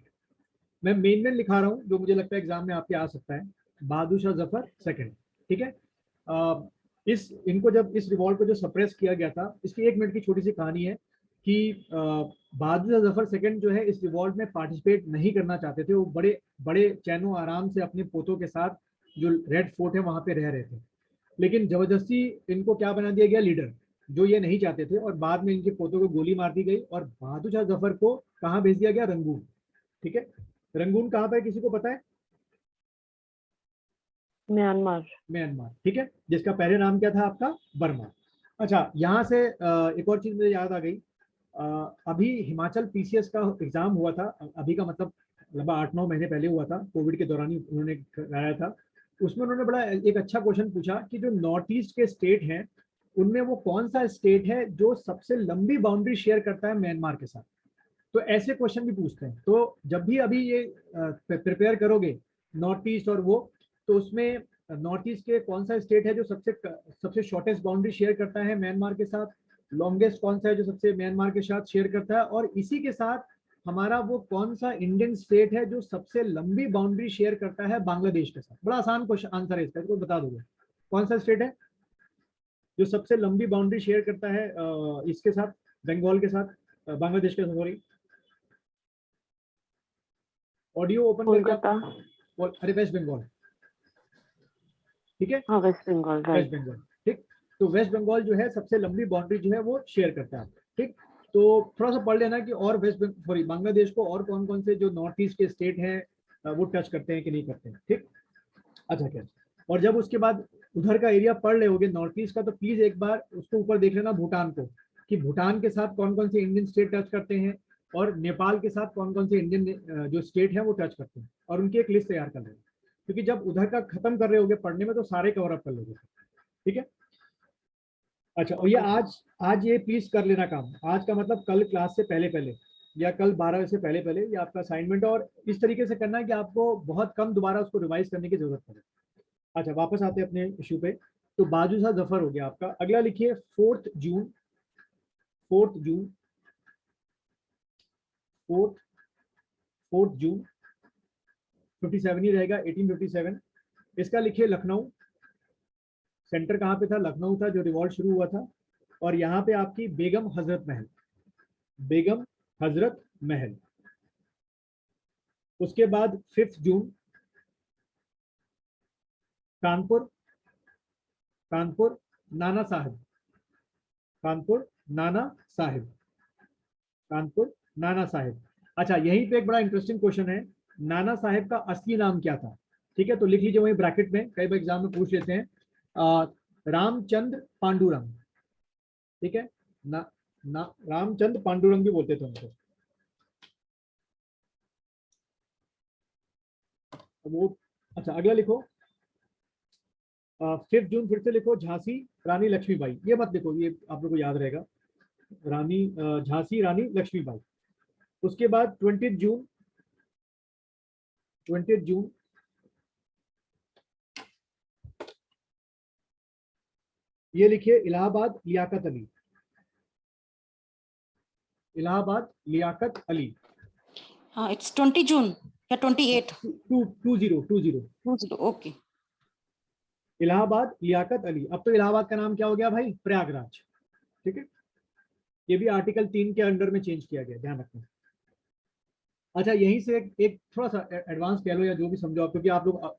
मैं मेन लिखा रहा हूं जो मुझे लगता है एग्जाम में आपके आ सकता है, बहादुर शाह जफर सेकंड, ठीक है। इनको जब इस रिवॉल्ट को जो सप्रेस किया गया था, इसकी 1 मिनट की छोटी सी कहानी है कि बहादुर शाह जफर सेकंड जो है इस रिवॉल्ट में पार्टिसिपेट नहीं करना चाहते थे। वो बड़े बड़े चैनो आराम से अपने पोतों के साथ जो रेड फोर्ट है वहां पे रह रहे थे, लेकिन जबरदस्ती इनको क्या बना दिया गया, लीडर, जो ये नहीं चाहते थे, और बाद में इनके पोतों को गोली मार दी गई और बहादुर शाह जफर को कहाँ भेज दिया गया, रंगून, ठीक है। रंगून कहाँ पर किसी को पता है, म्यांमार, म्यांमार, ठीक है, जिसका पहले नाम क्या था आपका, बर्मा। अच्छा, यहाँ से एक और चीज मुझे याद आ गई, अभी हिमाचल पीसीएस का एग्जाम हुआ था, अभी का मतलब लगभग 8-9 महीने पहले हुआ था, कोविड के दौरान ही उन्होंने कराया था। उसमें उन्होंने बड़ा एक अच्छा क्वेश्चन पूछा कि जो नॉर्थ ईस्ट के स्टेट हैं उनमें वो कौन सा स्टेट है जो सबसे लंबी बाउंड्री शेयर करता है म्यांमार के साथ। तो ऐसे क्वेश्चन भी पूछते हैं, तो जब भी अभी ये प्रिपेयर करोगे नॉर्थ ईस्ट और वो, तो उसमें नॉर्थ ईस्ट के कौन सा स्टेट है जो सबसे शॉर्टेस्ट बाउंड्री शेयर करता है म्यांमार के साथ, लॉन्गेस्ट कौन सा है जो सबसे म्यांमार के साथ शेयर करता है, और इसी के साथ हमारा वो कौन सा इंडियन स्टेट है जो सबसे लंबी बाउंड्री शेयर करता है बांग्लादेश के साथ। बड़ा आसान क्वेश्चन आंसर है इसका, इसको बता दोगे कौन सा स्टेट है जो सबसे लंबी बाउंड्री शेयर करता है इसके साथ, बंगाल के साथ, बांग्लादेश के साथ, सॉरी। ऑडियो ओपन करके, अरे वेस्ट बंगाल, ठीक है, हाँ वेस्ट बंगाल, वेस्ट बंगाल, ठीक। तो वेस्ट बंगाल जो है सबसे लंबी बाउंड्री जो है वो शेयर करता है, ठीक। तो तो थोड़ा सा पढ़ लेना कि और सॉरी बांग्लादेश को और कौन कौन से जो नॉर्थ ईस्ट के स्टेट हैं वो टच करते हैं कि नहीं करते हैं, ठीक। अच्छा क्या, और जब उसके बाद उधर का एरिया पढ़ रहे होगे नॉर्थ ईस्ट का, तो प्लीज एक बार उसको ऊपर देख लेना भूटान को, कि भूटान के साथ कौन कौन से इंडियन स्टेट टच करते हैं और नेपाल के साथ कौन कौन से इंडियन जो स्टेट है वो टच करते हैं, और उनकी एक लिस्ट तैयार कर लेना, क्योंकि जब उधर का खत्म कर रहे होगे पढ़ने में तो सारे कवर अप कर लोगे, ठीक है। अच्छा, और ये आज ये प्लीज कर लेना काम, आज का मतलब कल क्लास से पहले पहले या कल 12 बजे से पहले पहले ये आपका असाइनमेंट, और इस तरीके से करना है कि आपको बहुत कम दोबारा उसको रिवाइज करने की जरूरत पड़े। अच्छा, वापस आते हैं अपने इशू पे। तो बाजूसा जफर हो गया आपका। अगला लिखिए 4 जून 4 जून 57 ही रहेगा, 1857। इसका लिखिए लखनऊ, सेंटर कहाँ पे था, लखनऊ था जो रिवॉल्ट शुरू हुआ था, और यहाँ पे आपकी बेगम हजरत महल। उसके बाद 5 जून कानपुर नाना साहिब। अच्छा, यहीं पे एक बड़ा इंटरेस्टिंग क्वेश्चन है, नाना साहिब का असली नाम क्या था, ठीक है। तो लिख लीजिए वही ब्रैकेट में, कई बार एग्जाम में पूछ लेते हैं, रामचंद्र पांडुरंग, ठीक है ना, रामचंद्र पांडुरंग भी बोलते थे उनको। वो अच्छा, अगला लिखो 5 जून, फिर से लिखो झांसी रानी लक्ष्मीबाई। ये मत लिखो, ये आप लोगों को याद रहेगा, झांसी रानी लक्ष्मीबाई। उसके बाद 20 जून ये लिखिए इलाहाबाद लियाकत अली। हाँ, इट्स 20 जून या 28? 20 ओके। इलाहाबाद लियाकत अली। अब तो इलाहाबाद का नाम क्या हो गया भाई, प्रयागराज, ठीक है। ये भी आर्टिकल 3 के अंडर में चेंज किया गया, ध्यान रखना। अच्छा, यहीं से एक थोड़ा सा एडवांस कह लो या जो भी समझो आप, क्योंकि आप लोग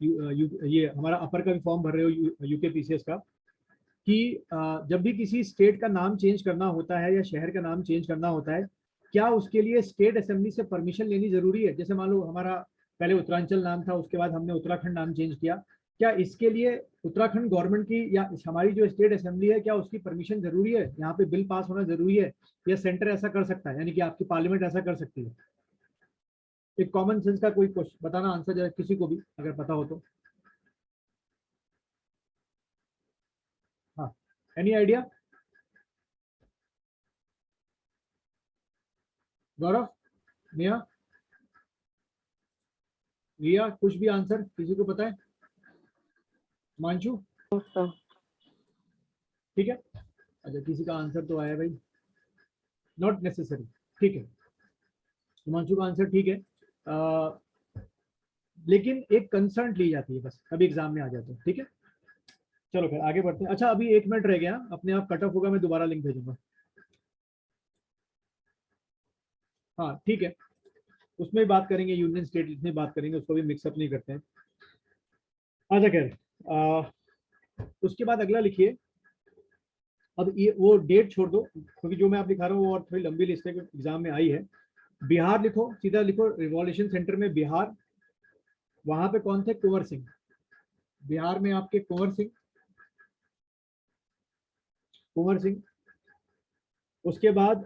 ये हमारा अपर का भी फॉर्म भर रहे हो यूके पीसीएस का, कि जब भी किसी स्टेट का नाम चेंज करना होता है या शहर का नाम चेंज करना होता है, क्या उसके लिए स्टेट असेंबली से परमिशन लेनी जरूरी है। जैसे मान लो हमारा पहले उत्तरांचल नाम था, उसके बाद हमने उत्तराखंड नाम चेंज किया, क्या इसके लिए उत्तराखंड गवर्नमेंट की या हमारी जो स्टेट असेंबली है क्या उसकी परमिशन जरूरी है, यहाँ पे बिल पास होना जरूरी है, या सेंटर ऐसा कर सकता है, यानी कि आपकी पार्लियामेंट ऐसा कर सकती है। एक कॉमन सेंस का कोई क्वेश्चन बताना, आंसर जरा किसी को भी अगर पता हो तो। हाँ, एनी आइडिया? गौरव, मिया, रिया, कुछ भी आंसर किसी को पता है? मांशु, सर। ठीक है। अच्छा, किसी का आंसर तो आया भाई, नॉट नेसेसरी, ठीक है। हिमांशु का आंसर ठीक है, लेकिन एक कंसर्न ली जाती है बस, अभी एग्जाम में आ जाते हैं, ठीक है। चलो फिर आगे बढ़ते हैं। अच्छा, अभी 1 मिनट रह गया, अपने आप कट ऑफ होगा, मैं दोबारा लिंक भेजूंगा। हाँ ठीक है, उसमें भी बात करेंगे, यूनियन स्टेट में बात करेंगे, उसको भी मिक्सअप नहीं करते हैं। अच्छा खैर, उसके बाद अगला लिखिए, अब ये वो डेट छोड़ दो, क्योंकि जो मैं आप लिखा रहा हूँ वो और थोड़ी लंबी लिस्ट है, एग्जाम में आई है। बिहार लिखो, सीधा लिखो रिवॉल्यूशन सेंटर में बिहार, वहां पे कौन थे, कुंवर सिंह, बिहार में आपके कुंवर सिंह। उसके बाद